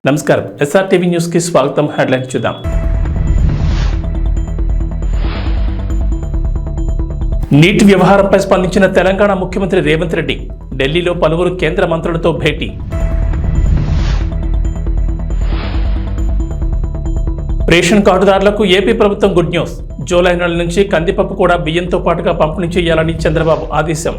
నమస్కారం SRTV news కి స్వాగతం. హెడ్లైన్స్ చూద్దాం. నీట్ వ్యవహారంపై స్పందించిన తెలంగాణ ముఖ్యమంత్రి రేవంత్ రెడ్డి ఢిల్లీలో పలువురు కేంద్ర మంత్రులతో భేటీ. రేషన్ కార్డుదారులకు ఏపీ ప్రభుత్వం గుడ్ న్యూస్. జూలై నెల నుంచి కందిపప్పు కూడా బియ్యంతో పాటుగా పంపిణీ చేయాలని చంద్రబాబు ఆదేశం.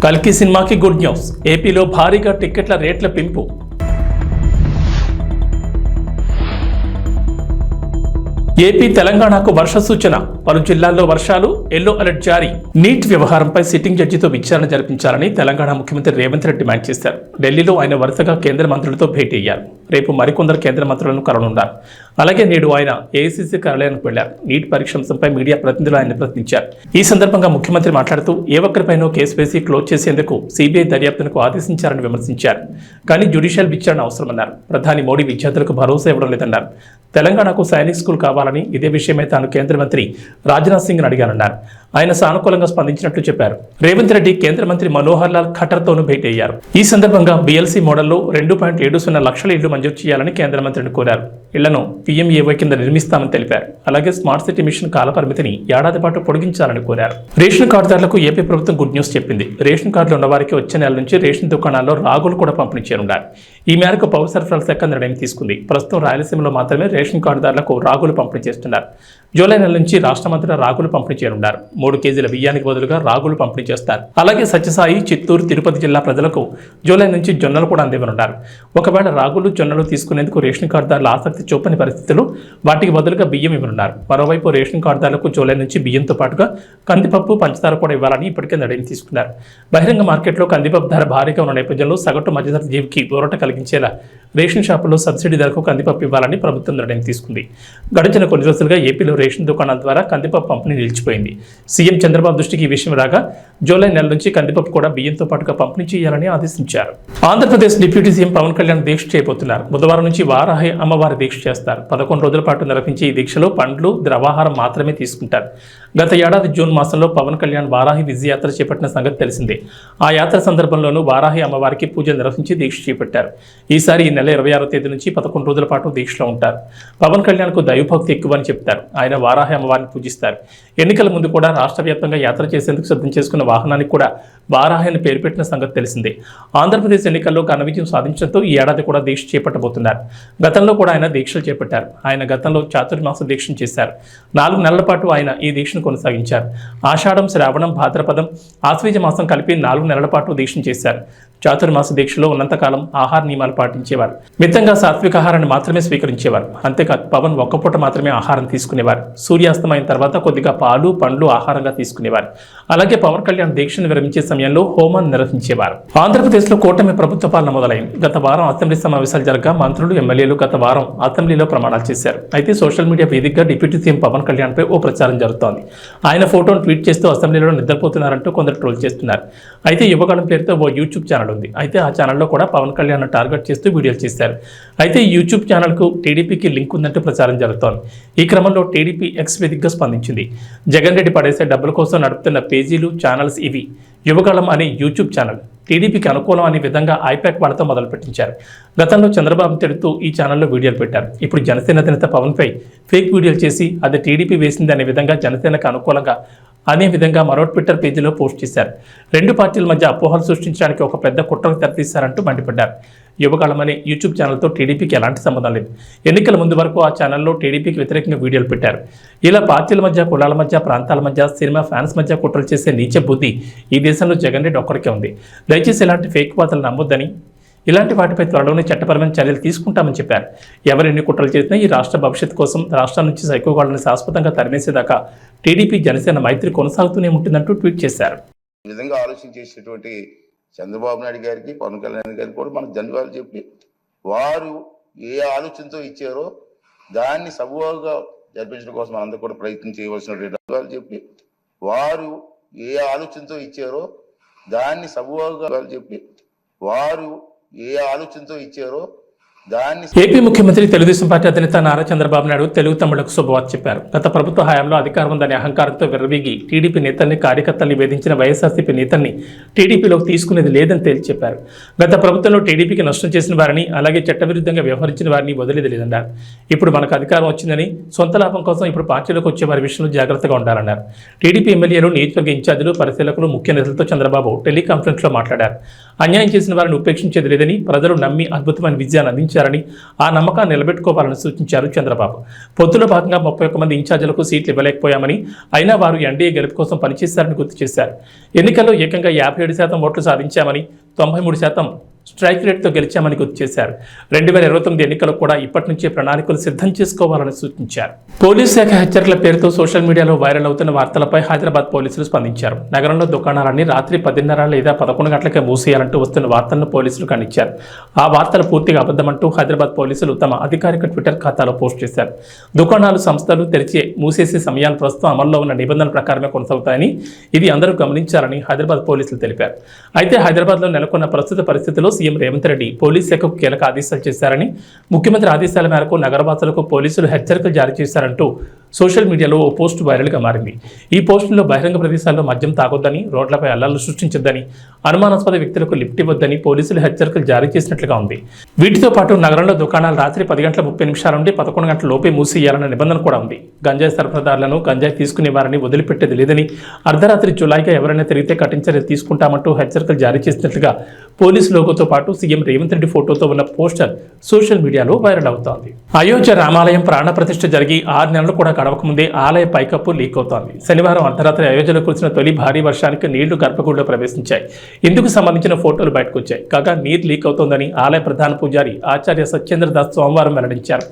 కల్కి సినిమాకి గుడ్ న్యూస్. ఏపీలో భారీగా టిక్కెట్ల రేట్ల పెంపు. ఏపీ తెలంగాణకు వర్ష సూచన. పలు జిల్లాల్లో వర్షాలు, ఎల్లో అలర్ట్ జారీ. నీట్ వ్యవహారంపై సిట్టింగ్ జడ్జితో విచారణ జరిపించాలని తెలంగాణ ముఖ్యమంత్రి రేవంత్ రెడ్డి డిమాండ్ చేశారు. ఢిల్లీలో ఆయన వరుసగా కేంద్ర మంత్రులతో భేటీ అయ్యారు. రేపు మరికొందరు కేంద్ర మంత్రులను కలవనున్నారు. అలాగే నేడు ఆయన ఏఐసీసీ కార్యాలయానికి వెళ్లారు. నీట్ పరీక్ష అంశంపై మీడియా ప్రతినిధులు ఆయన ప్రశ్నించారు. ఈ సందర్భంగా ముఖ్యమంత్రి మాట్లాడుతూ ఏ ఒక్కరిపైనో కేసు వేసి క్లోజ్ చేసేందుకు సిబిఐ దర్యాప్తునకు ఆదేశించారని విమర్శించారు. కానీ జ్యుడిషియల్ విచారణ అవసరమన్నారు. ప్రధాని మోడీ విద్యార్థులకు భరోసా ఇవ్వడం లేదన్నారు. తెలంగాణకు సైనిక్ స్కూల్ కావాలని, ఇదే విషయమై తాను కేంద్ర మంత్రి రాజ్నాథ్ సింగ్ అడిగానన్నారు. ఆయన సానుకూలంగా స్పందించినట్లు చెప్పారు. రేవంత్ రెడ్డి కేంద్ర మంత్రి మనోహర్ లాల్ ఖట్టర్తోనూ భేటీ అయ్యారు. ఈ సందర్భంగా బిఎల్సీ మోడల్లో 2.70 లక్షల ఇళ్లు మంజూరు చేయాలని కేంద్ర మంత్రిని కోరారు. ఇళ్లను పీఎంఏవై కింద నిర్మిస్తామని తెలిపారు. అలాగే స్మార్ట్ సిటీ మిషన్ కాలపరిమితిని ఏడాది పాటు పొడిగించాలని కోరారు. రేషన్ కార్డుదారులకు ఏపీ ప్రభుత్వం గుడ్ న్యూస్ చెప్పింది. రేషన్ కార్డులు ఉన్న వారికి వచ్చే నెల నుంచి రేషన్ దుకాణాల్లో రాగులు కూడా పంపిణీ చేయనున్నారు. ఈ మేరకు పౌర సరఫరాల శాఖ నిర్ణయం తీసుకుంది. ప్రస్తుతం రాయలసీమలో మాత్రమే రేషన్ కార్డుదారులకు రాగులు పంపిణీ చేస్తున్నారు. జూలై నెల నుంచి రాష్ట్రమంతటా రాగులు పంపిణీ చేయనున్నారు. 3 కేజీల బియ్యానికి బదులుగా రాగులు పంపిణీ చేస్తారు. అలాగే సత్యసాయి, చిత్తూరు, తిరుపతి జిల్లా ప్రజలకు జూలై నుంచి జొన్నలు కూడా అందివ్వనున్నారు. ఒకవేళ రాగులు, జొన్నలు తీసుకునేందుకు రేషన్ కార్డుదారులు ఆసక్తి చూపని పరిస్థితుల్లో వాటికి బదులుగా బియ్యం ఇవ్వనున్నారు. మరోవైపు రేషన్ కార్డుదారులకు జూలై నుంచి బియ్యంతో పాటుగా కందిపప్పు, పంచదార కూడా ఇవ్వాలని ఇప్పటికే నిర్ణయం తీసుకున్నారు. బహిరంగ మార్కెట్లో కందిపప్పు ధర భారీగా ఉన్న నేపథ్యంలో సగటు మధ్యతరగతి జీవికి ఊరట కలిగించేలా రేషన్ షాపుల్లో సబ్సిడీ ధరకు కందిపప్పు ఇవ్వాలని ప్రభుత్వం నిర్ణయం తీసుకుంది. గడిచిన కొన్ని రోజులుగా ఏపీలో రేషన్ దుకాణాల ద్వారా కందిపప్పు పంపిణీ నిలిచిపోయింది. సీఎం చంద్రబాబు దృష్టికి ఈ విషయం రాగా జూలై నెల నుంచి కందిపప్పు కూడా బియ్యంతో పాటుగా పంపిణీ చేయాలని ఆదేశించారు. ఆంధ్రప్రదేశ్ డిప్యూటీ సీఎం పవన్ కళ్యాణ్ దీక్ష చేయబోతున్నారు. బుధవారం నుంచి వారాహి అమ్మవారి దీక్ష చేస్తారు. 11 రోజుల పాటు నిర్వహించే ఈ దీక్షలో పండ్లు, ద్రవాహారం మాత్రమే తీసుకుంటారు. గత ఏడాది జూన్ మాసంలో పవన్ కళ్యాణ్ వారాహి విజయయాత్ర చేపట్టిన సంగతి తెలిసిందే. ఆ యాత్ర సందర్భంలోనూ వారాహి అమ్మవారికి పూజలు నిర్వహించి దీక్ష చేపట్టారు. ఈసారి ఈ నెల 26వ తేదీ నుంచి 11 రోజుల పాటు దీక్షలో ఉంటారు. పవన్ కళ్యాణ్ కు దైవభక్తి ఎక్కువని చెప్తారు. ఆయన వారాహి అమ్మవారిని పూజిస్తారు. ఎన్నికల ముందు కూడా రాష్ట్ర వ్యాప్తంగా యాత్ర చేసేందుకు సిద్ధం చేసుకున్న వాహనానికి కూడా వారాహి అని పేరు పెట్టిన సంగతి తెలిసిందే. ఆంధ్రప్రదేశ్ ఎన్నికల్లో ఘన విజయం సాధించడంతో ఈ ఏడాది కూడా దీక్ష చేపట్టబోతున్నారు. గతంలో కూడా ఆయన దీక్షలు చేపట్టారు. ఆయన గతంలో చాతుర్మాస దీక్షను చేశారు. 4 నెలల పాటు ఆయన ఈ దీక్షను కొనసాగించారు. ఆషాఢం, శ్రావణం, భాద్రపదం, ఆశ్వీజ మాసం కలిపి 4 నెలల పాటు దీక్షను చేశారు. చాతుర్మాస దీక్షలో ఉన్నంతకాలం ఆహార నియమాలు పాటించేవారు. మితంగా సాత్విక ఆహారాన్ని మాత్రమే స్వీకరించేవారు. అంతేకాదు పవన్ ఒక్కపూట మాత్రమే ఆహారం తీసుకునేవారు. సూర్యాస్తమైన తర్వాత కొద్దిగా పాలు, పండ్లు ఆహారంగా తీసుకునేవారు. అలాగే పవన్ కళ్యాణ్ దీక్షను విరమించే సమయంలో హోమాన్ని నిర్వహించేవారు. ఆంధ్రప్రదేశ్లో కూటమి ప్రభుత్వ పాలన మొదలైంది. గత వారం అసెంబ్లీ సమావేశాలు జరగా మంత్రులు, ఎమ్మెల్యేలు గత వారం అసెంబ్లీలో ప్రమాణాలు చేశారు. అయితే సోషల్ మీడియా వేదికగా డిప్యూటీ సీఎం పవన్ కళ్యాణ్ పై ఓ ప్రచారం జరుగుతోంది. ఆయన ఫోటోను ట్వీట్ చేస్తూ అసెంబ్లీలో నిద్రపోతున్నారంటూ కొందరు ట్రోల్ చేస్తున్నారు. అయితే యువగళం పేరుతో ఓ యూట్యూబ్ ఛానల్ ఉంది. అయితే ఆ ఛానల్లో కూడా పవన్ కళ్యాణ్ టార్గెట్ చేస్తూ వీడియోలు చేశారు. అయితే ఈ యూట్యూబ్ ఛానల్కు టీడీపీకి లింక్ ఉందంటూ ప్రచారం జరుగుతోంది. ఈ క్రమంలో టీడీపీ ఎక్స్ వేదికగా స్పందించింది. జగన్ రెడ్డి పడేసే డబ్బుల కోసం నడుపుతున్న పేజీలు, ఛానల్స్ ఇవి. యువగళం అనే యూట్యూబ్ ఛానల్ టీడీపీకి అనుకూలం అనే విధంగా ఐపాక్ వాళ్ళతో మొదలు పెట్టించారు. గతంలో చంద్రబాబు తిడుతూ ఈ ఛానల్లో వీడియోలు పెట్టారు. ఇప్పుడు జనసేన అధినేత పవన్పై ఫేక్ వీడియోలు చేసి అది టీడీపీ వేసింది అనే విధంగా జనసేనకు అనుకూలంగా అనే విధంగా మరో ట్విట్టర్ పేజీలో పోస్ట్ చేశారు. 2 పార్టీల మధ్య అపోహలు సృష్టించడానికి ఒక పెద్ద కుట్రకు తెరతీశారంటూ మండిపడ్డారు. యువకాలం అనే యూట్యూబ్ ఛానల్తో టీడీపీకి ఎలాంటి సంబంధం లేదు. ఎన్నికల ముందు వరకు ఆ ఛానల్లో టీడీపీకి వ్యతిరేకంగా వీడియోలు పెట్టారు. ఇలా పార్టీల మధ్య, కులాల మధ్య, ప్రాంతాల మధ్య, సినిమా ఫ్యాన్స్ మధ్య కుట్రలు చేసే నీచ బుద్ధి ఈ దేశంలో జగన్ రెడ్డి ఒక్కరికే ఉంది. దయచేసి ఇలాంటి ఫేక్ వార్తలు నమ్మొద్దని, ఇలాంటి వాటిపై త్వరలోనే చట్టపరమైన చర్యలు తీసుకుంటామని చెప్పారు. ఎవరెన్ని కుట్రలు చేసినా ఈ రాష్ట్ర భవిష్యత్తు కోసం రాష్ట్రం నుంచి సైకోగాళ్లను శాశ్వతంగా తరిమేసేదాకా టీడీపీ, జనసేన మైత్రి కొనసాగుతూనే ఉంటుందంటూ ట్వీట్ చేశారు. ఈ విధంగా ఆలోచన చేసేటువంటి చంద్రబాబు నాయుడు గారికి, పవన్ కళ్యాణ్ గారికి కూడా మనకు ధన్యవాదాలు చెప్పి, వారు ఏ ఆలోచనతో ఇచ్చారో దాన్ని సబూగా జరిపించడం కోసం మనందరూ కూడా ప్రయత్నం చేయవలసినటువంటి ధన్యవాదాలు చెప్పి, వారు ఏ ఆలోచనతో ఇచ్చారో దాన్ని సబూగా చెప్పి, వారు ఏ ఆలోచనతో ఇచ్చారో దాన్ని ఏపీ ముఖ్యమంత్రి తెలుగుదేశం పార్టీ అధినేత నారా చంద్రబాబు నాయుడు తెలుగు తమిళకు శుభవార్త చెప్పారు. గత ప్రభుత్వ హయాంలో అధికారం ఉందనే అహంకారంతో విర్రవీగి టీడీపీ నేతల్ని కార్యకర్తల్ని వేధించిన వైఎస్ఆర్సీపీ నేతల్ని టీడీపీలోకి తీసుకునేది లేదని తేల్చి చెప్పారు. గత ప్రభుత్వంలో టీడీపీకి నష్టం చేసిన వారిని, అలాగే చట్టవిరుద్ధంగా వ్యవహరించిన వారిని వదిలేది లేదన్నారు. ఇప్పుడు మనకు అధికారం వచ్చిందని సొంత లాభం కోసం ఇప్పుడు పార్టీలోకి వచ్చే వారి విషయంలో జాగ్రత్తగా ఉండాలన్నారు. టీడీపీ ఎమ్మెల్యేలు, నియోజకవర్గ ఇన్ఛార్జీలు, పరిశీలకులు, ముఖ్య నేతలతో చంద్రబాబు టెలికాన్ఫరెన్స్ లో మాట్లాడారు. అన్యాయం చేసిన వారిని ఉపేక్షించేది లేదని, ప్రజలు నమ్మి అద్భుతమైన విజయాన్ని అందించారని, ఆ నమ్మకాన్ని నిలబెట్టుకోవాలని సూచించారు చంద్రబాబు. పొత్తులో భాగంగా 31 మంది ఇన్ఛార్జీలకు సీట్లు ఇవ్వలేకపోయామని, అయినా వారు ఎన్డీఏ గెలుపు కోసం పనిచేశారని గుర్తు చేశారు. ఎన్నికల్లో ఏకంగా 57% ఓట్లు సాధించామని, 93% స్ట్రైక్ రేట్తో గెలిచామని గుర్తు చేశారు. 2029 ఎన్నికలకు కూడా ఇప్పటి నుంచే ప్రణాళికలు సిద్ధం చేసుకోవాలని సూచించారు. పోలీస్ శాఖ హెచ్చరికల పేరుతో సోషల్ మీడియాలో వైరల్ అవుతున్న వార్తలపై హైదరాబాద్ పోలీసులు స్పందించారు. నగరంలో దుకాణాలన్నీ రాత్రి 10:30 లేదా 11 గంటలకే మూసేయాలంటూ వస్తున్న వార్తలను పోలీసులు ఖండించారు. ఆ వార్తలు పూర్తిగా అబద్ధమంటూ హైదరాబాద్ పోలీసులు తమ అధికారిక ట్విట్టర్ ఖాతాలో పోస్ట్ చేశారు. దుకాణాలు, సంస్థలు మూసేసే సమయాలు ప్రస్తుతం అమల్లో ఉన్న నిబంధనల ప్రకారమే కొనసాగుతాయని, ఇది అందరూ గమనించాలని హైదరాబాద్ పోలీసులు తెలిపారు. అయితే హైదరాబాద్లో నెలకొన్న ప్రస్తుత పరిస్థితుల్లో సీఎం రేవంత్ రెడ్డి పోలీస్ శాఖకు కీలక ఆదేశాలు చేశారని, ముఖ్యమంత్రి ఆదేశాల మేరకు నగరవాసులకు పోలీసులు హెచ్చరికలు జారీ చేశారంటూ సోషల్ మీడియాలో ఓ పోస్టు వైరల్గా మారింది. ఈ పోస్టులో బహిరంగ ప్రదేశాల్లో మద్యం తాగొద్దని, రోడ్లపై అల్లర్లు సృష్టించొద్దని, అనుమానాస్పద వ్యక్తులకు లిఫ్ట్ ఇవ్వొద్దని పోలీసులు హెచ్చరికలు జారీ చేసినట్లుగా ఉంది. వీటితో పాటు నగరంలో దుకాణాలు రాత్రి 10:30 నుండి 11 గంటల లోపే మూసేయాలన్న నిబంధన కూడా ఉంది. గంజాయి సరఫరాదారులను, గంజాయి తీసుకునే వారిని వదిలిపెట్టేది లేదని, అర్ధరాత్రి జులైగా ఎవరైనా తిరిగితే కఠిన చర్యలు తీసుకుంటామంటూ హెచ్చరికలు జారీ చేసినట్లుగా పోలీసు లోగోతో పాటు సీఎం రేవంత్ రెడ్డి ఫోటోతో ఉన్న పోస్టర్ సోషల్ మీడియాలో వైరల్ అవుతోంది. అయోధ్య రామాలయం ప్రాణ ప్రతిష్ఠ జరిగి 6 నెలలు కూడా గడవకముందే ఆలయ పైకప్పు లీక్ అవుతోంది. శనివారం అర్ధరాత్రి అయోధ్యలో కురిసిన తొలి భారీ వర్షానికి నీళ్లు గర్భగుడిలో ప్రవేశించాయి. ఇందుకు సంబంధించిన ఫోటోలు బయటకు వచ్చాయి. కాగా నీరు లీక్ అవుతోందని ఆలయ ప్రధాన పూజారి ఆచార్య సత్యేంద్ర దాస్ సోమవారం వెల్లడించారు.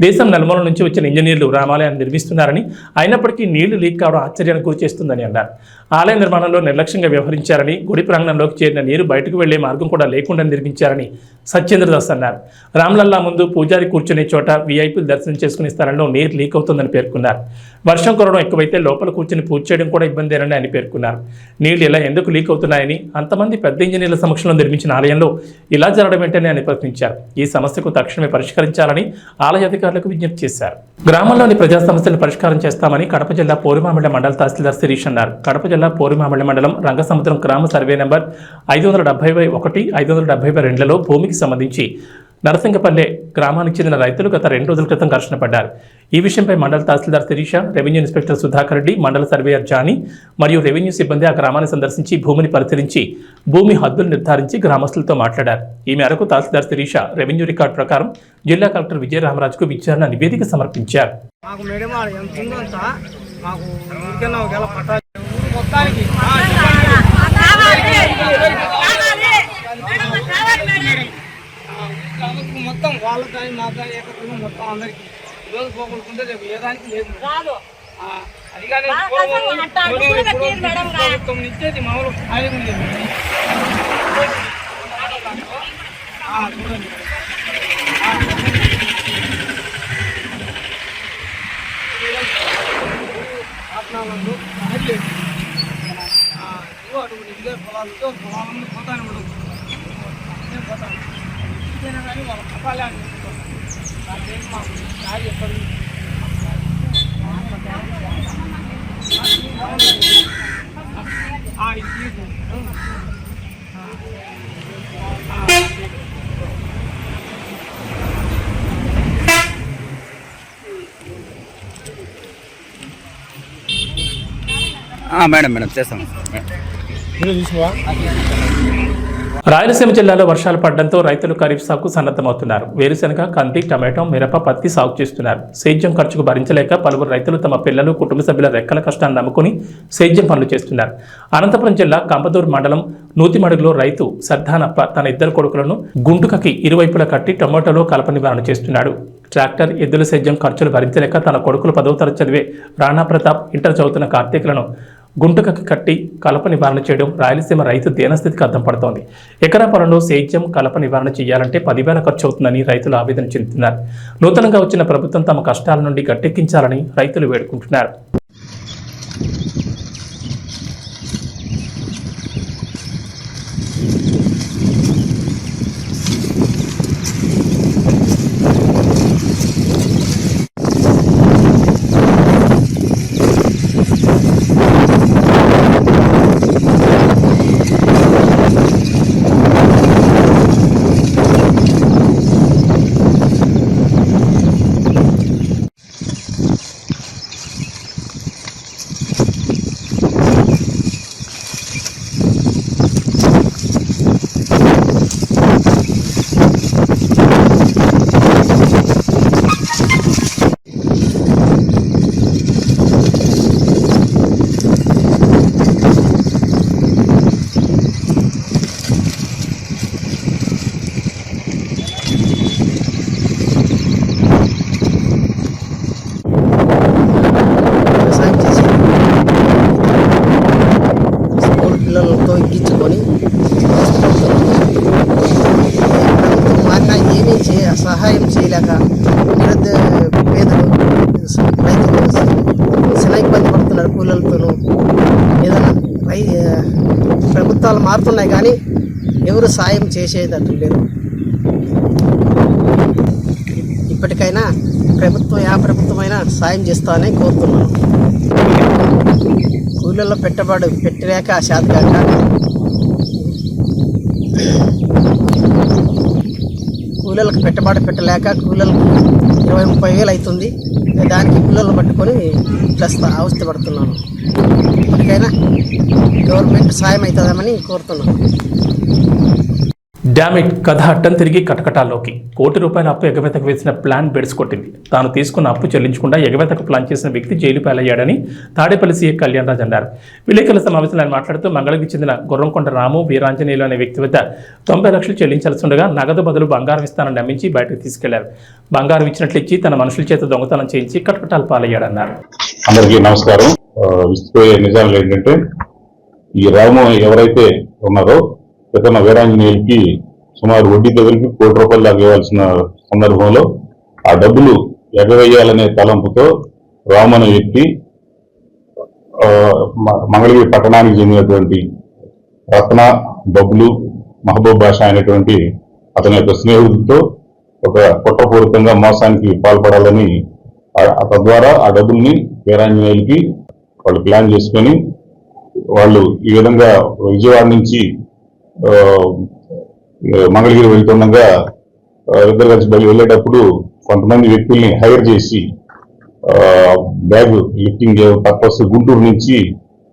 దేశం నలుమూల నుంచి వచ్చిన ఇంజనీర్లు రామాలయాన్ని నిర్మిస్తున్నారని, అయినప్పటికీ నీళ్లు లీక్ కావడం ఆశ్చర్యానికి గురిచేస్తుందని అన్నారు. ఆలయ నిర్మాణంలో నిర్లక్ష్యంగా వ్యవహరించారని, గుడి ప్రాంగణంలోకి చేరిన నీరు బయటకు వెళ్లే మార్గం కూడా లేకుండా నిర్మించారని సత్యేంద్రదాస్ అన్నారు. రామ్లల్లా ముందు పూజారి కూర్చునే చోట వీఐపీలు దర్శనం చేసుకునే స్థలంలో నీరు లీక్ అవుతుందని పేర్కొన్నారు. వర్షం కురవడం ఎక్కువైతే లోపల కూర్చుని పూజ చేయడం కూడా ఇబ్బందేనని ఆయన పేర్కొన్నారు. నీళ్లు ఇలా ఎందుకు లీక్ అవుతున్నాయని, అంతమంది పెద్ద ఇంజనీర్ల సమక్షంలో నిర్మించిన ఆలయంలో ఇలా జరగడం ఏంటని ఆయన ప్రశ్నించారు. ఈ సమస్యకు తక్షణమే పరిష్కరించాలని ఆలయ అధికారులకు విజ్ఞప్తి చేశారు. గ్రామంలోని ప్రజా సమస్యలను పరిష్కారం చేస్తామని కడప జిల్లా పోరుమామిళ్ల మండల తహసీల్దార్ శిరీష్ అన్నారు. కడప జిల్లా పోరుమామిళ్ల మండలం రంగసముద్రం గ్రామ సర్వే నెంబర్ 570/1, 570/2లలో భూమికి సంబంధించి నరసింగపల్లె గ్రామానికి చెందిన రైతులు గత 2 రోజుల క్రితం ఘర్షణ పడ్డారు. ఈ విషయంపై మండల తహసీల్దార్ శిరీష, రెవెన్యూ ఇన్స్పెక్టర్ సుధాకర్ రెడ్డి, మండల సర్వేయర్ జానీ మరియు రెవెన్యూ సిబ్బంది ఆ గ్రామాన్ని సందర్శించి భూమిని పరిశీలించి భూమి హద్దులు నిర్ధారించి గ్రామస్తులతో మాట్లాడారు. ఈ మేరకు తహసీల్దార్ శిరీష రెవెన్యూ రికార్డు ప్రకారం జిల్లా కలెక్టర్ విజయరామరాజుకు విచారణ నివేదిక సమర్పించారు. మొత్తం వాళ్ళ కానీ మా కానీ ఏకత్వం మొత్తం అందరికి ఈరోజు పోగొట్టుకుంటే రేపు ఏ దానికి లేదు. అది కానీ ప్రభుత్వం ఇచ్చేది మామూలు ఖాళీగా లేదు. చూడండి ఆత్నాలు అటువంటి ఇదే పొలాలతో పొలాలను పోతాను పోతాను కానీ వాళ్ళ కపాలే అని నాకేం మాకు దారి ఎక్కడ మేడం చేస్తాం. రాయలసీమ జిల్లాలో వర్షాలు పడడంతో రైతులు ఖరీఫ్ సాగుకు సన్నద్ధమవుతున్నారు. వేరుశెనగ, కంది, టమాటో, మిరప, పత్తి సాగు చేస్తున్నారు. సేద్యం ఖర్చుకు భరించలేక పలువురు రైతులు తమ పిల్లలు, కుటుంబ సభ్యుల రెక్కల కష్టాన్ని నమ్ముకుని సేద్యం పనులు చేస్తున్నారు. అనంతపురం జిల్లా కంపదూరు మండలం నూతిమడుగులో రైతు సర్దానప్ప తన 2 కొడుకులను గుంటుకకి ఇరువైపులా కట్టి టమాటోలో కలప నివారణ చేస్తున్నాడు. ట్రాక్టర్, ఎద్దుల సేద్యం ఖర్చులు భరించలేక తన కొడుకులు 10వ తరగతి చదివే రాణా ప్రతాప్, ఇంటర్ చదువుతున్న కార్తీకులను గుంటకకి కట్టి కలప నివారణ చేయడం రాయలసీమ రైతు దీనస్థితికి అద్దం పడుతోంది. ఎకరా పొలంలో సేద్యం, కలప నివారణ చేయాలంటే 10,000 ఖర్చు అవుతుందని రైతులు ఆవేదన చెందుతున్నారు. నూతనంగా వచ్చిన ప్రభుత్వం తమ కష్టాల నుండి గట్టెక్కించాలని రైతులు వేడుకుంటున్నారు. ప్రభుత్వాలు మారుతున్నాయి కానీ ఎవరు సాయం చేసేటట్టు లేరు. ఇప్పటికైనా ప్రభుత్వమైనా సాయం చేస్తామని కోరుతున్నాను. కూలీల్లో పెట్టుబడి పెట్టలేక శాతకాక కూలీలకు పెట్టుబడి పెట్టలేక కూలీలకు 20-30 వేలు అవుతుంది. దానికి కూలీలు పట్టుకొని అవస్థ పడుతున్నాను. ఇప్పటికైనా గవర్నమెంట్ సాయం అవుతుందామని కోరుతున్నాను. డామిట్ కథ అట్టం తిరిగి కటకటాల్లోకి. కోటి రూపాయల అప్పు ఎగవేతకు వేసిన ప్లాన్ బెడ్స్ కొట్టింది. తాను తీసుకున్న అప్పు చెల్లించకుండా ఎగవేతకు ప్లాన్ చేసిన వ్యక్తి జైలు పాలయ్యాడని తాడేపల్లి సీఏ కళ్యాణ్ రాజ్ అన్నారు. విలేకరుల సమావేశంలో ఆయన మాట్లాడుతూ మంగళగిరికి చెందిన గుర్రంకొండ రాము వీరాంజనేయులు అనే వ్యక్తి వద్ద 90 లక్షలు చెల్లించాల్సి ఉండగా నగదు బదులు బంగారం ఇస్తానని నమ్మించి బయటకు తీసుకెళ్లారు. బంగారం ఇచ్చినట్లు ఇచ్చి తన మనుషుల చేత దొంగతనం చేయించి కటకటాలు పాలయ్యాడన్నారు. అందరికీ నమస్కారం. విసిపోయే నిజాలు ఏంటంటే, ఈ రాము ఎవరైతే ఉన్నారో ఇతను వీరాంజనేయులకి సుమారు వడ్డీతో కలిపి ₹1 కోటి దాకా ఇవ్వాల్సిన సందర్భంలో ఆ డబ్బులు ఎగవేయాలనే తలంపుతో రాము అనే వ్యక్తి మంగళగిరి పట్టణానికి చెందినటువంటి రత్న, బబ్లు, మహబూబ్ బాషా అనేటువంటి అతని యొక్క స్నేహితుడితో ఒక కుట్రపూరితంగా మోసానికి పాల్పడాలని తద్వారా ఆ డబ్బుల్ని వీరాంజనేయులకి వాళ్ళు ప్లాన్ చేసుకొని వాళ్ళు ఈ విధంగా విజయవాడ నుంచి మంగళగిరి వెళ్తుండగా ఇద్దరు కలిసి వెళ్ళేటప్పుడు కొంతమంది వ్యక్తుల్ని హైర్ చేసి బ్యాగ్ లిఫ్టింగ్ పర్పస్ గుంటూరు నుంచి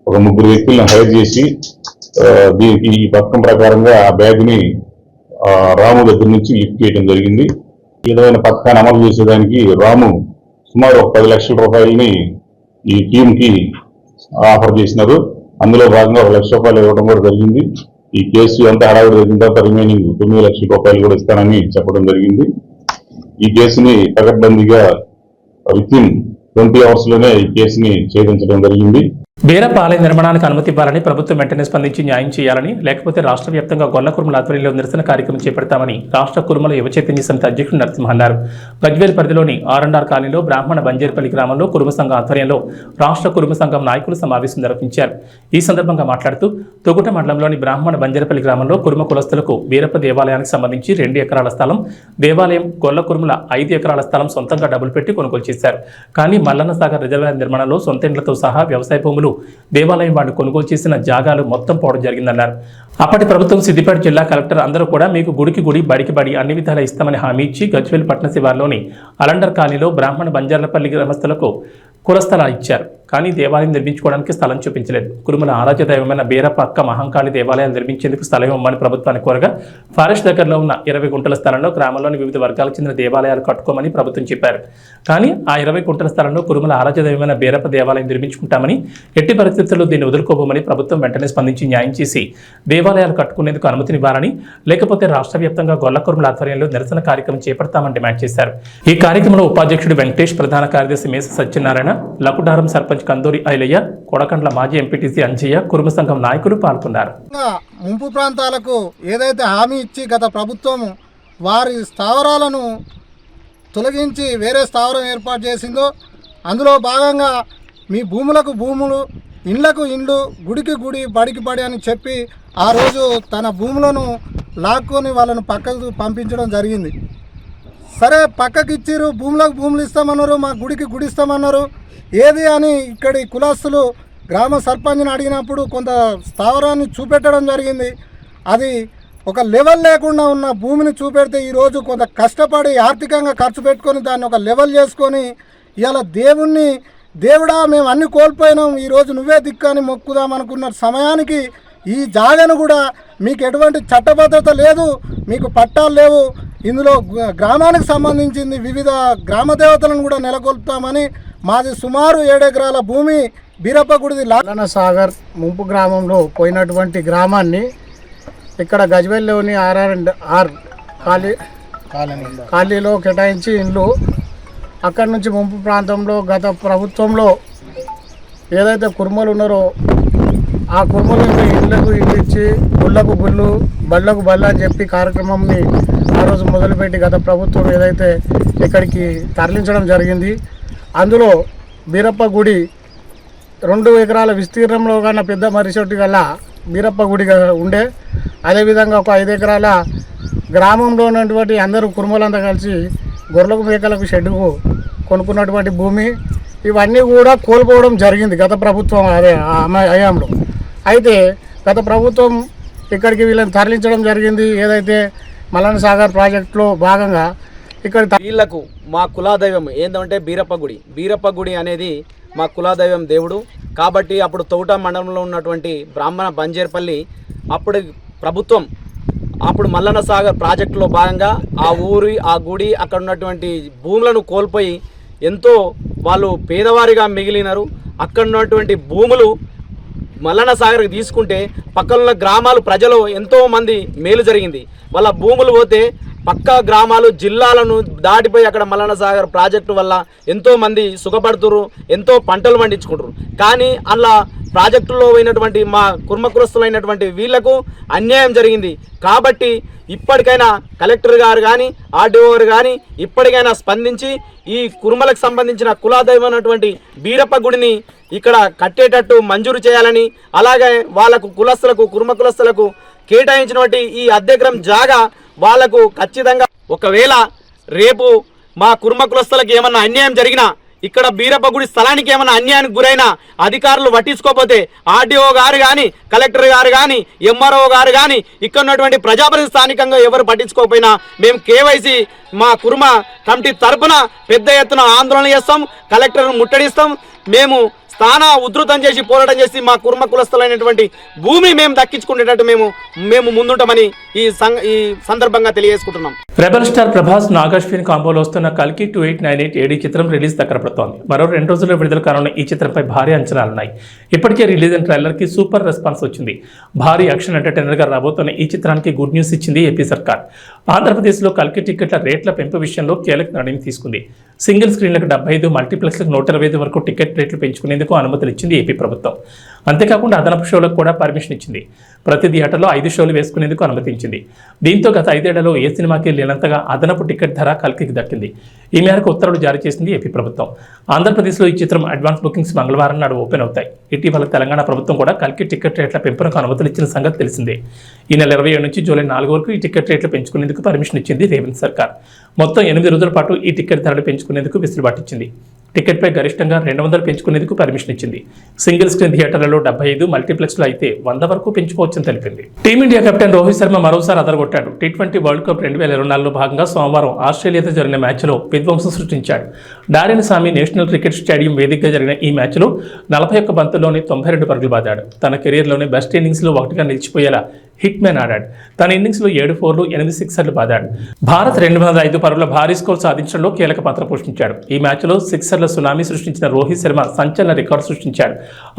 ఒక 3 వ్యక్తులను హైర్ చేసి దీనికి ఈ పథకం ప్రకారంగా ఆ బ్యాగ్ ని రాము దగ్గర నుంచి లిఫ్ట్ చేయడం జరిగింది. ఈ విధమైన పథకాన్ని అమలు చేసేదానికి రాము సుమారు ₹10 లక్షల ఈ టీమ్ కి ఆఫర్ చేసినారు. అందులో భాగంగా ₹1 లక్ష ఇవ్వడం కూడా జరిగింది. ఈ కేసు అంతా హడావిడి జరిగిన తర్వాత రిమైనింగ్ ₹9 లక్షల కూడా ఇస్తానని చెప్పడం జరిగింది. ఈ కేసుని పకడ్బందీగా వితిన్ 20 hours లోనే ఈ కేసుని ఛేదించడం జరిగింది. బేరప్ప ఆలయ నిర్మాణానికి అనుమతి ఇవ్వాలని ప్రభుత్వం వెంటనే స్పందించి న్యాయం చేయాలని, లేకపోతే రాష్ట్ర వ్యాప్తంగా గొల్ల కురుమల ఆధ్వర్యంలో నిరసన కార్యక్రమం చేపడతామని రాష్ట్ర కురుమల యువ చైతన్య సమితి అధ్యక్షుడు నరసింహ అన్నారు. గజ్వేల్ పరిధిలోని R&R కాలనీలో బ్రాహ్మణ బంజేర్పల్లి గ్రామంలో కురుమ సంఘం ఆధ్వర్యంలో రాష్ట్ర కురుమ సంఘం నాయకులు సమావేశం నిర్వహించారు. ఈ సందర్భంగా మాట్లాడుతూ తొగుట మండలంలోని బ్రాహ్మణ బంజేర్పల్లి గ్రామంలో కురుమ కులస్తులకు బీరప్ప దేవాలయానికి సంబంధించి 2 ఎకరాల స్థలం, దేవాలయం గొల్ల కురుమల 5 ఎకరాల స్థలం సొంతంగా డబ్బులు పెట్టి కొనుగోలు చేశారు. కానీ మల్లన్న సాగర్ రిజర్వాయర్ నిర్మాణంలో సొంత ఇండ్లతో సహా వ్యవసాయ భూములు, దేవాలయం వాళ్ళు కొనుగోలు చేసిన జాగాలు మొత్తం పోవడం జరిగిందన్నారు. అప్పటి ప్రభుత్వం సిద్దిపేట జిల్లా కలెక్టర్ అందరూ కూడా మీకు గుడికి గుడి, బడికి బడి అన్ని విధాలా ఇస్తామని హామీ ఇచ్చి గజ్వేల్ పట్టణ శివార్లోని అలండర్ కాలనీలో బ్రాహ్మణ బంజార్లపల్లి గ్రామస్తులకు కులస్థలాలు ఇచ్చారు. కానీ దేవాలయం నిర్మించుకోవడానికి స్థలం చూపించలేదు. కురుమల ఆరాధ్య దైవమైన బీరప్ప అక్క మహంకాళి దేవాలయాలు నిర్మించేందుకు స్థలం ఇవ్వమని ప్రభుత్వాన్ని కోరగా ఫారెస్ట్ దగ్గరలో ఉన్న 20 గుంటల స్థలంలో గ్రామంలోని వివిధ వర్గాలకు చెందిన దేవాలయాలు కట్టుకోమని ప్రభుత్వం చెప్పారు. కానీ ఆ 20 గుంటల స్థలంలో కురుమల ఆరాధ్య దైవమైన బీరప్ప దేవాలయం నిర్మించుకుంటామని, ఎట్టి పరిస్థితుల్లో దీన్ని వదులుకోబోమని ప్రభుత్వం వెంటనే స్పందించి న్యాయం చేసి దేవాలయాలు కట్టుకునేందుకు అనుమతినివ్వాలని, లేకపోతే రాష్ట్ర వ్యాప్తంగా గొల్ల కురుమల ఆధ్వర్యంలో నిరసన కార్యక్రమం చేపడతామని డిమాండ్ చేశారు. ఈ కార్యక్రమంలో ఉపాధ్యక్షుడు వెంకటేష్, ప్రధాన కార్యదర్శి మేస సత్యనారాయణ, లకుడారం సర్పంచ్ కందూరి ఐలయ్య, కొడకండ్ల మాజీ ఎంపీటీసీ అంజయ్య, కురుమ సంఘం నాయకులు పాల్గొన్నారు. ముంపు ప్రాంతాలకు ఏదైతే హామీ ఇచ్చి గత ప్రభుత్వం వారి స్థావరాలను తొలగించి వేరే స్థావరం ఏర్పాటు చేసిందో అందులో భాగంగా మీ భూములకు భూములు, ఇండ్లకు ఇండ్లు, గుడికి గుడి, బడికి బడి అని చెప్పి ఆ రోజు తన భూములను లాక్కొని వాళ్ళను పక్కకు పంపించడం జరిగింది. సరే, పక్కకి ఇచ్చిర్రు, భూములకు భూములు ఇస్తామన్నారు, మా గుడికి గుడి ఇస్తామన్నారు. ఏది అని ఇక్కడి కులస్తులు గ్రామ సర్పంచ్ని అడిగినప్పుడు కొంత స్థావరాన్ని చూపెట్టడం జరిగింది. అది ఒక లెవెల్ లేకుండా ఉన్న భూమిని చూపెడితే ఈరోజు కొంత కష్టపడి ఆర్థికంగా ఖర్చు పెట్టుకొని దాన్ని ఒక లెవెల్ చేసుకొని ఇవాళ దేవుడా మేము అన్ని కోల్పోయినాం, ఈరోజు నువ్వే దిక్కు అని మొక్కుదాం అనుకున్న సమయానికి ఈ జాగను కూడా మీకు ఎటువంటి చట్టబద్ధత లేదు, మీకు పట్టాలు లేవు, ఇందులో గ్రామానికి సంబంధించింది వివిధ గ్రామ దేవతలను కూడా నెలకొల్పుతామని మాది సుమారు 7 ఎకరాల భూమి బీరప్ప గుడిది మల్లన్న సాగర్ ముంపు గ్రామంలో పోయినటువంటి గ్రామాన్ని ఇక్కడ గజ్వేల్లోని R&R కాలనీలో కేటాయించి ఇండ్లు అక్కడి నుంచి ముంపు ప్రాంతంలో గత ప్రభుత్వంలో ఏదైతే కుర్మలు ఉన్నారో ఆ కుర్మలు ఇళ్లకు ఇల్లు ఇచ్చి గుళ్ళకు గుళ్ళు, బళ్ళకు బళ్ళ అని చెప్పి కార్యక్రమంని ఆ రోజు మొదలుపెట్టి గత ప్రభుత్వం ఏదైతే ఇక్కడికి తరలించడం జరిగింది. అందులో బీరప్ప గుడి 2 ఎకరాల విస్తీర్ణంలో కన్నా పెద్ద మర్రిచెట్టు గల బీరప్ప గుడిగా ఉండే. అదేవిధంగా ఒక 5 ఎకరాల గ్రామంలో ఉన్నటువంటి అందరూ కుటుంబాలంతా కలిసి గొర్రెలకు మేకలకు షెడ్డుకు కొనుక్కున్నటువంటి భూమి ఇవన్నీ కూడా కోల్పోవడం జరిగింది గత ప్రభుత్వం హయాంలో. అయితే గత ప్రభుత్వం ఇక్కడికి వీళ్ళని తరలించడం జరిగింది. ఏదైతే మల్లన్న సాగర్ ప్రాజెక్టులో భాగంగా ఇక్కడ వీళ్లకు మా కులాదైవం ఏంటంటే బీరప్ప గుడి అనేది మా కులాదైవం దేవుడు. కాబట్టి అప్పుడు తౌట మండలంలో ఉన్నటువంటి బ్రాహ్మణ బంజేర్పల్లి అప్పుడు ప్రభుత్వం మల్లన్న సాగర్ ప్రాజెక్టులో భాగంగా ఆ గుడి అక్కడ ఉన్నటువంటి భూములను కోల్పోయి ఎంతో వాళ్ళు పేదవారిగా మిగిలినారు. అక్కడ ఉన్నటువంటి భూములు మల్లన్న సాగర్కి తీసుకుంటే పక్కనున్న గ్రామాలు ప్రజలు ఎంతో మంది మేలు జరిగింది. వాళ్ళ భూములు పోతే పక్క గ్రామాలు జిల్లాలను దాటిపోయి అక్కడ మల్లన్న సాగర్ ప్రాజెక్టు వల్ల ఎంతో మంది సుఖపడుతురు, ఎంతో పంటలు పండించుకుంటారు. కానీ అలా ప్రాజెక్టులో పోయినటువంటి మా కుర్మకులస్తులైనటువంటి వీళ్లకు అన్యాయం జరిగింది. కాబట్టి ఇప్పటికైనా కలెక్టర్ గారు కానీ ఆర్డీఓ గారు కానీ ఇప్పటికైనా స్పందించి ఈ కుర్మలకు సంబంధించిన కులాదైవమైనటువంటి బీరప్ప గుడిని ఇక్కడ కట్టేటట్టు మంజూరు చేయాలని, అలాగే వాళ్ళకు కుర్మ కులస్తులకు కేటాయించినటువంటి ఈ అద్దెగ్రం జాగా వాళ్లకు ఖచ్చితంగా ఒకవేళ రేపు మా కుర్మ కులస్తులకు ఏమన్నా అన్యాయం జరిగినా, ఇక్కడ బీరప్ప గుడి స్థలానికి ఏమన్నా అన్యాయానికి గురైనా అధికారులు పట్టించుకోకపోతే ఆర్డీఓ గారు కానీ కలెక్టర్ గారు కానీ ఎంఆర్ఓ గారు కానీ ఇక్కడ ఉన్నటువంటి ప్రజాప్రతినిధి స్థానికంగా ఎవరు పట్టించుకోకపోయినా మేము కేవైసీ మా కుర్మ కమిటీ తరఫున పెద్ద ఎత్తున ఆందోళన చేస్తాం, కలెక్టర్ను ముట్టడిస్తాం. మేము స్థాన ఉధృతం చేసి పోరాటం చేసి మా కుర్మ కులస్తులైనటువంటి భూమి మేము దక్కించుకునేటట్టు మేము ముందుంటామని ఈ సందర్భంగా తెలియజేసుకుంటున్నాం. రెబల్ స్టార్ ప్రభాస్ నాగాశ్విన్ కాంబోలో వస్తున్న కల్కి 2898 ఏడీ చిత్రం రిలీజ్ దగ్గర పడుతోంది. మరో 2 రోజుల్లో విడుదల కానున్న ఈ చిత్రంపై భారీ అంచనాలున్నాయి. ఇప్పటికే రిలీజ్ అయిన ట్రైలర్ కి సూపర్ రెస్పాన్స్ వచ్చింది. భారీ యాక్షన్ ఎంటర్టైనర్ గా రాబోతున్న ఈ చిత్రానికి గుడ్ న్యూస్ ఇచ్చింది ఏపీ సర్కార్. ఆంధ్రప్రదేశ్లో కల్కి టికెట్ల రేట్ల పెంపు విషయంలో కీలక నిర్ణయం తీసుకుంది. సింగిల్ స్క్రీన్లకు 75, మల్టీప్లెక్స్లకు 125 వరకు టికెట్ రేట్లు పెంచుకునేందుకు అనుమతులు ఇచ్చింది ఏపీ ప్రభుత్వం. అంతేకాకుండా అదనపు షోలకు కూడా పర్మిషన్ ఇచ్చింది. ప్రతి థియేటర్లో 5 షోలు వేసుకునేందుకు అనుమతించింది. దీంతో గత 5 ఏళ్లలో ఏ సినిమాకి లేనంతగా అదనపు టికెట్ ధర కల్కికి దక్కింది. ఈ మేరకు ఉత్తర్వులు జారీ చేసింది ఏపీ ప్రభుత్వం. ఆంధ్రప్రదేశ్లో ఈ చిత్రం అడ్వాన్స్ బుకింగ్స్ మంగళవారం నాడు ఓపెన్ అవుతాయి. ఇటీవల తెలంగాణ ప్రభుత్వం కూడా కల్కి టికెట్ రేట్ల పెంపునకు అనుమతులు ఇచ్చిన సంగతి తెలిసిందే. ఈ నెల 27 నుంచి జూలై 4 వరకు ఈ టికెట్ రేట్లు పెంచుకునేందుకు పర్మిషన్ ఇచ్చింది రేవంత్ సర్కార్. మొత్తం 8 రోజుల పాటు ఈ టికెట్ ధరలు పెంచుకునేందుకు వెసులుబాటు ఇచ్చింది. టికెట్పై గరిష్టంగా 200 పెంచుకునేందుకు పర్మిషన్ ఇచ్చింది. సింగిల్ స్క్రీన్ థియేటర్లలో 75, మల్టీప్లెక్స్లో అయితే 100 వరకు పెంచుకోవచ్చని తెలిపింది. టీమిండియా కెప్టెన్ రోహిత్ శర్మ మరోసారి అదరగొట్టాడు. T20 వరల్డ్ కప్ 2024లో భాగంగా సోమవారం ఆస్ట్రేలియాతో జరిగిన మ్యాచ్లో విధ్వంసం సృష్టించాడు. డారెన్ సామి నేషనల్ క్రికెట్ స్టేడియం వేదికగా జరిగిన ఈ మ్యాచ్లో 41 బంతుల్లోనే 92 పరుగులు బాదాడు. తన కెరీర్లోనే బెస్ట్ ఇన్నింగ్స్లో ఒకటిగా నిలిచిపోయేలా హిట్ మ్యాన్ ఆడాడు. తన ఇన్నింగ్స్లో 7 4లు 8 సిక్సర్లు బాదాడు. భారత్ 205 పరుగుల భారీ స్కోర్ సాధించడంలో కీలక పాత్ర పోషించాడు. ఈ మ్యాచ్లో సిక్సర్ల సునామీ సృష్టించిన రోహిత్ శర్మ సంచలన రికార్డు సృష్టించాడు.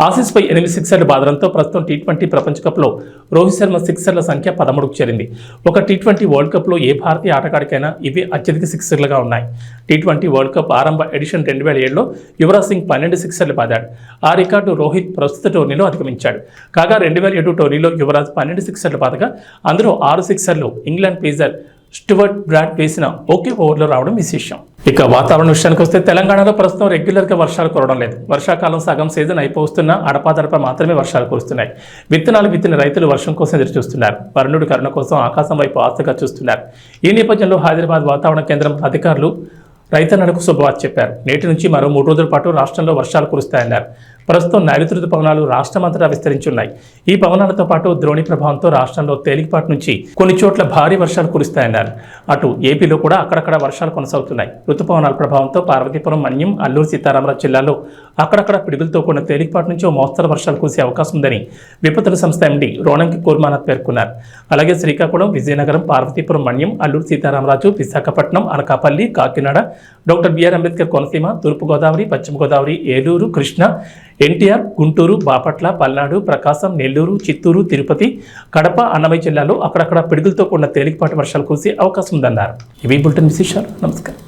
ఆసీస్పై 8 సిక్సర్లు బాదడంతో ప్రస్తుతం T20 ప్రపంచ కప్లో రోహిత్ శర్మ సిక్సర్ల సంఖ్య 13కు చేరింది. ఒక T20 వరల్డ్ కప్లో ఏ భారతీయ ఆటగాడికైనా ఇవి అత్యధిక సిక్సర్లుగా ఉన్నాయి. T20 వరల్డ్ కప్ ఆరంభ ఎడిషన్ 2007లో యువరాజ్ సింగ్ 12 సిక్సర్లు బాదాడు. ఆ రికార్డు రోహిత్ ప్రస్తుత టోర్నీలో అధిగమించాడు. కాగా 2007 టోర్నీలో యువరాజ్ 12 సిక్సర్లు బాదగా అందులో 6 సిక్సర్లు ఇంగ్లాండ్ పేసర్ స్టూవర్ట్ బ్రాడ్ వేసిన ఒకే ఓవర్లో రావడం విశేషం. ఇక వాతావరణ విషయానికి వస్తే తెలంగాణలో ప్రస్తుతం రెగ్యులర్గా వర్షాలు కురవడం లేదు. వర్షాకాలం సగం సీజన్ అయిపోతున్నా అడపాదడప మాత్రమే వర్షాలు కురుస్తున్నాయి. విత్తనాలు విత్తిన రైతులు వర్షం కోసం ఎదురు చూస్తున్నారు. వరుణుడి కరుణ కోసం ఆకాశం వైపు ఆశగా చూస్తున్నారు. ఈ నేపథ్యంలో హైదరాబాద్ వాతావరణ కేంద్రం అధికారులు రైతన్నలకు శుభవార్త చెప్పారు. నేటి నుంచి మరో 3 రోజుల పాటు రాష్ట్రంలో వర్షాలు కురుస్తాయన్నారు. ప్రస్తుతం నైరుతి రుతుపవనాలు రాష్ట్రమంతటా విస్తరించున్నాయి. ఈ పవనాలతో పాటు ద్రోణి ప్రభావంతో రాష్ట్రంలో తేలికపాటి నుంచి కొన్ని చోట్ల భారీ వర్షాలు కురుస్తాయన్నారు. అటు ఏపీలో కూడా అక్కడక్కడ వర్షాలు కొనసాగుతున్నాయి. రుతుపవనాల ప్రభావంతో పార్వతీపురం, మన్యం, అల్లూరు సీతారామరాజు జిల్లాల్లో అక్కడక్కడ పిడుగులతో కూడిన తేలికపాటి నుంచి మోస్తరు వర్షాలు కురిసే అవకాశం ఉందని విపత్తుల సంస్థ ఎండీ రోణంకి కూర్మానాథ్ పేర్కొన్నారు. అలాగే శ్రీకాకుళం, విజయనగరం, పార్వతీపురం, మన్యం, అల్లూరు సీతారామరాజు, విశాఖపట్నం, అనకాపల్లి, కాకినాడ, డాక్టర్ బిఆర్ అంబేద్కర్ కోనసీమ, తూర్పుగోదావరి, పశ్చిమ గోదావరి, ఏలూరు, కృష్ణా, ఎన్టీఆర్, గుంటూరు, బాపట్ల, పల్నాడు, ప్రకాశం, నెల్లూరు, చిత్తూరు, తిరుపతి, కడప, అన్నమయ్య జిల్లాలో అక్కడక్కడ పిడుగులతో కూడిన తేలికపాటి వర్షాలు కురిసే అవకాశం ఉందన్నారు. ఇవి బులెటిన్ విశేషాలు. నమస్కారం.